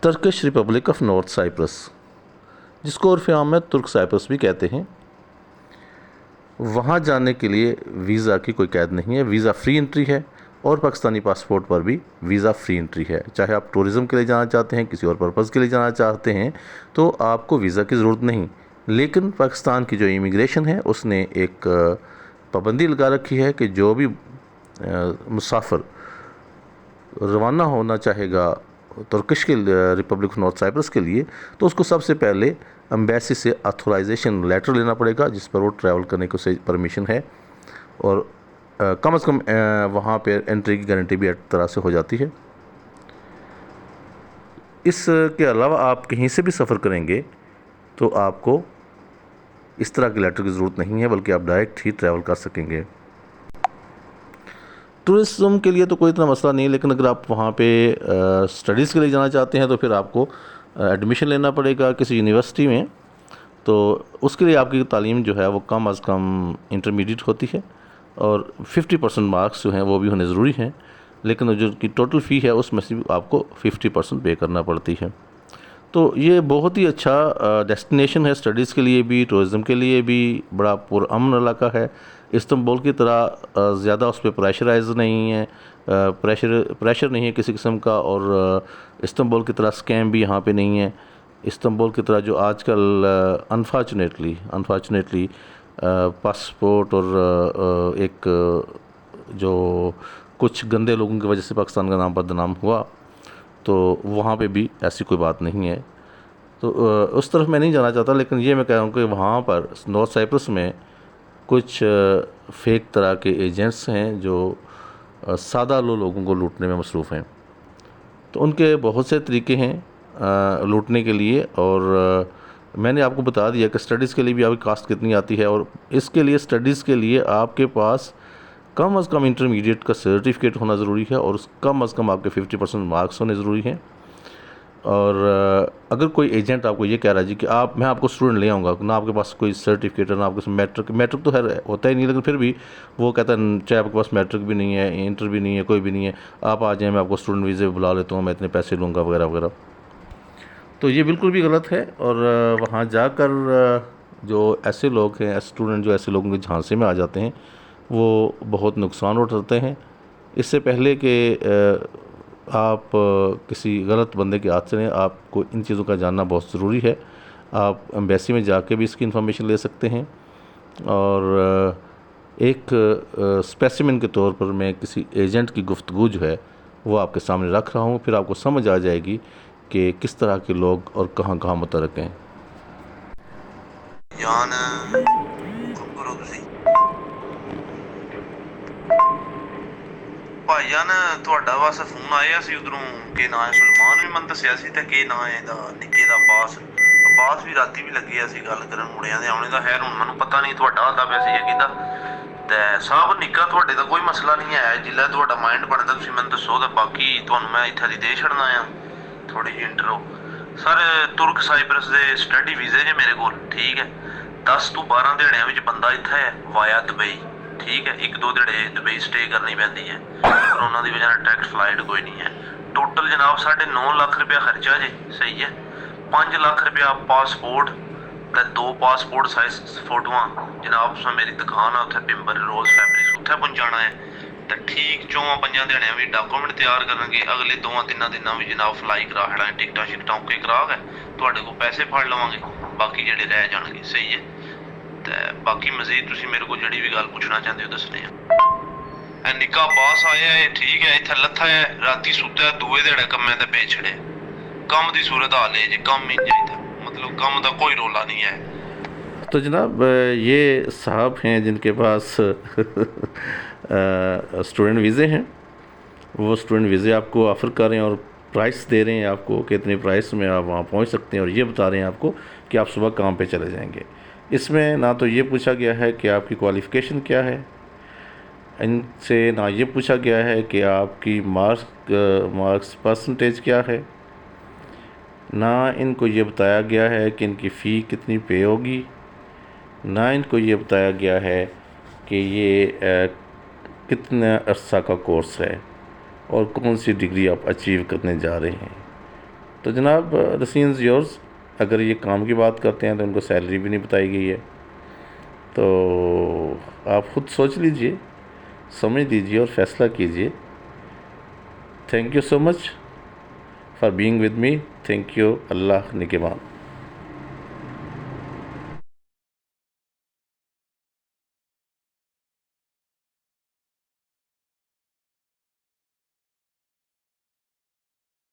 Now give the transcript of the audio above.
Turkish Republic of North Cyprus, जिसको उर्फ़ आम में तुर्क साइप्रस भी कहते हैं, वहाँ जाने के लिए वीज़ा की कोई कैद नहीं है। वीज़ा फ्री एंट्री है और पाकिस्तानी पासपोर्ट पर भी वीज़ा फ्री एंट्री है। चाहे आप टूरिज़म के लिए जाना चाहते हैं, किसी और पर्पज़ के लिए जाना चाहते हैं, तो आपको वीज़ा की ज़रूरत नहीं। लेकिन पाकिस्तान की जो इमिग्रेशन है उसने एक पाबंदी लगा रखी है कि जो भी मुसाफिर रवाना होना चाहेगा तुर्किश के रिपब्लिक ऑफ नॉर्थ साइप्रस के लिए, तो उसको सबसे पहले एम्बेसी से ऑथराइजेशन लेटर लेना पड़ेगा जिस पर वो ट्रैवल करने को से परमिशन है, और कम से कम वहाँ पे एंट्री की गारंटी भी एक तरह से हो जाती है। इसके अलावा आप कहीं से भी सफ़र करेंगे तो आपको इस तरह के लेटर की ज़रूरत नहीं है, बल्कि आप डायरेक्ट ही ट्रैवल कर सकेंगे। टूरिज़्म के लिए तो कोई इतना मसला नहीं है, लेकिन अगर आप वहाँ पे स्टडीज़ के लिए जाना चाहते हैं तो फिर आपको एडमिशन लेना पड़ेगा किसी यूनिवर्सिटी में। तो उसके लिए आपकी तालीम जो है वो कम अज़ कम इंटरमीडिएट होती है, और 50% मार्क्स जो हैं वो भी होने ज़रूरी हैं। लेकिन जो की टोटल फ़ी है उसमें से भी आपको 50% पे करना पड़ती है। तो ये बहुत ही अच्छा डेस्टिनेशन है स्टडीज़ के लिए भी, टूरिज़म के लिए भी। बड़ा पुरअमन इलाका है। इस्तांबुल की तरह ज़्यादा उस पर प्रेशराइज नहीं है, प्रेशर नहीं है किसी किस्म का, और इस्तांबुल की तरह स्कैम भी यहाँ पे नहीं है। इस्तांबुल की तरह जो आजकल अनफॉर्चुनेटली पासपोर्ट और एक जो कुछ गंदे लोगों की वजह से पाकिस्तान का नाम बदनाम हुआ, तो वहाँ पे भी ऐसी कोई बात नहीं है। तो उस तरफ मैं नहीं जाना चाहता, लेकिन ये मैं कह रहा हूँ कि वहाँ पर नॉर्थ साइप्रस में कुछ फेक तरह के एजेंट्स हैं जो सादा लोगों को लूटने में मसरूफ़ हैं। तो उनके बहुत से तरीके हैं लूटने के लिए, और मैंने आपको बता दिया कि स्टडीज़ के लिए भी आपकी कास्ट कितनी आती है, और इसके लिए स्टडीज़ के लिए आपके पास कम अज़ कम इंटरमीडिएट का सर्टिफिकेट होना ज़रूरी है, और कम अज़ कम आपके 50% मार्क्स होने ज़रूरी हैं। और अगर कोई एजेंट आपको ये कह रहा है जी कि मैं आपको स्टूडेंट ले आऊँगा, ना आपके पास कोई सर्टिफिकेट है, ना आपके मैट्रिक तो है होता ही नहीं, लेकिन फिर भी वो कहता है चाहे आपके पास मैट्रिक भी नहीं है, इंटर भी नहीं है, कोई भी नहीं है, आप आ जाएँ, मैं आपको स्टूडेंट वीज़े पे बुला लेता हूँ, मैं इतने पैसे लूँगा वगैरह वगैरह। तो ये बिल्कुल भी गलत है। और वहाँ जाकर जो ऐसे लोग हैं, स्टूडेंट जो ऐसे लोगों के झांसे में आ जाते हैं, वो बहुत नुकसान उठाते हैं। इससे पहले कि आप किसी गलत बंदे के हाथ से नहीं, आपको इन चीज़ों का जानना बहुत ज़रूरी है। आप एम्बेसी में जाके भी इसकी इन्फॉर्मेशन ले सकते हैं। और एक स्पेसिमेन के तौर पर मैं किसी एजेंट की गुफ्तगू जो है वो आपके सामने रख रहा हूँ, फिर आपको समझ आ जाएगी कि किस तरह के लोग और कहाँ कहाँ मुतरक हैं। जान करो ਤੁਸੀਂ ਭਾਈਜਾਨ ਤੁਹਾਡਾ ਬਸ ਫੋਨ ਆਇਆ ਸੀ ਉਧਰੋਂ ਕਿ ਨਾ ਹੈ ਸੁਲਮਾਨ ਵੀ ਮੈਨੂੰ ਦੱਸਿਆ ਸੀ ਤੇ ਕਿ ਨਾ ਹੈ ਇਹਦਾ ਨਿੱਕੇ ਦਾ ਬਾਸ ਵੀ ਰਾਤੀ ਵੀ ਲੱਗੀ ਸੀ ਗੱਲ ਕਰਨ ਮੁੰਡਿਆਂ ਦੇ ਆਉਣੇ ਦਾ। ਖੈਰ ਹੁਣ ਮੈਨੂੰ ਪਤਾ ਨਹੀਂ ਤੁਹਾਡਾ ਆਉਂਦਾ ਪਿਆ ਸੀ ਜਾਂ ਕਿਹਦਾ। ਤੇ ਸਾਹਿਬ ਨਿੱਕਾ ਤੁਹਾਡੇ ਦਾ ਕੋਈ ਮਸਲਾ ਨਹੀਂ ਹੈ, ਜਿੱਲਾ ਤੁਹਾਡਾ ਮਾਈਂਡ ਬਣਦਾ ਤੁਸੀਂ ਮੈਨੂੰ ਦੱਸੋ, ਤੇ ਬਾਕੀ ਤੁਹਾਨੂੰ ਮੈਂ ਇੱਥੇ ਦੀ ਦੇ ਛੱਡਣਾ ਆ ਥੋੜੀ ਜਿਹੀ ਇੰਟਰੋ। ਸਰ ਤੁਰਕ ਸਾਈਪਰਸ ਦੇ ਸਟੱਡੀ ਵੀਜ਼ੇ ਜੇ ਮੇਰੇ ਕੋਲ, ਠੀਕ ਹੈ। 10 ਤੋਂ 12 ਦਿਹਾੜਿਆਂ ਵਿੱਚ ਬੰਦਾ ਇੱਥੇ ਹੈ ਵਾਇਆ ਦੁਬਈ, ठीक है। 1-2 ਦਿਹਾੜੇ ਦੁਬਈ ਸਟੇ ਕਰਨੀ ਪੈਂਦੀ ਹੈ, ਕੋਰੋਨਾ ਦੀ ਵਜ੍ਹਾ ਨਾਲ ਡਾਇਰੈਕਟ ਫਲਾਈਟ ਕੋਈ ਨਹੀਂ ਹੈ। ਟੋਟਲ ਜਨਾਬ 9.5 ਲੱਖ ਰੁਪਇਆ ਖਰਚਾ ਜੇ, ਸਹੀ ਹੈ। 5 ਲੱਖ ਰੁਪਇਆ ਪਾਸਪੋਰਟ ਤੇ 2 ਪਾਸਪੋਰਟ ਸਾਈਜ਼ ਫੋਟੋਆਂ ਜਨਾਬ। ਮੇਰੀ ਦੁਕਾਨ ਆ ਉੱਥੇ ਪਿੰਬਰ ਰੋਜ਼ ਫੈਬਰਿक्स, ਉੱਥੇ ਪਹੁੰਚਾਉਣਾ ਹੈ। ਤੇ ਠੀਕ 4-5 ਦਿਹਾੜਿਆਂ ਵੀ ਡਾਕੂਮੈਂਟ ਤਿਆਰ ਕਰਨਗੇ, ਅਗਲੇ 2-3 ਦਿਨਾਂ ਵਿੱਚ ਜਨਾਬ ਫਲਾਈ ਕਰਾ ਛੜਾਂਗੇ, ਟਿਕਟਾਂ ਸ਼ਿਕਟਾਂ ਓਕੇ ਕਰਾ ਕੇ ਤੁਹਾਡੇ ਕੋਲ ਪੈਸੇ ਫੜ ਲਵਾਂਗੇ, ਬਾਕੀ ਜਿਹੜੇ ਰਹਿ ਜਾਣਗੇ, ਸਹੀ ਹੈ। ਤੇ ਬਾਕੀ ਮਜ਼ੀਦ ਤੁਸੀਂ ਮੇਰੇ ਕੋਲ ਜਿਹੜੀ ਵੀ ਗੱਲ ਪੁੱਛਣਾ ਚਾਹੁੰਦੇ ਹੋ ਦੱਸਣੇ ਆ। ਨਿੱਕਾ ਬਾਸ ਆਇਆ ਹੈ, ਠੀਕ ਹੈ, ਇੱਥੇ ਲੱਥਾ ਹੈ, ਰਾਤੀ ਸੁੱਤਾ, ਦੂਏ ਦਿਹਾੜੇ ਕੰਮਾਂ ਤੇ ਭੇਜ ਛੜਿਆ। ਕੰਮ ਦੀ सूरत हाल है जी, काम ही चाहिए, मतलब काम का कोई रोला नहीं है। तो जनाब ये साहब हैं जिनके पास स्टूडेंट वीज़े हैं, वो स्टूडेंट वीज़े आपको ऑफ़र कर रहे हैं और प्राइस दे रहे हैं आपको कि इतने प्राइस में आप वहाँ पहुँच सकते हैं, और ये बता रहे हैं आपको कि आप सुबह काम पे चले जाएंगे। इसमें ना तो ये पूछा गया है कि आपकी क्वालिफ़िकेशन क्या है, इनसे ना ये पूछा गया है कि आपकी मार्क्स परसेंटेज क्या है, ना इनको ये बताया गया है कि इनकी फ़ी कितनी पे होगी, ना इनको ये बताया गया है कि ये कितना अरसा का कोर्स है और कौन सी डिग्री आप अचीव करने जा रहे हैं। तो जनाब द सीन्स योर्स। अगर ये काम की बात करते हैं तो उनको सैलरी भी नहीं बताई गई है, तो आप ख़ुद सोच लीजिए, समझ लीजिए और फैसला कीजिए। Thank you so much for being with me. Thank you. Allah निगहबान।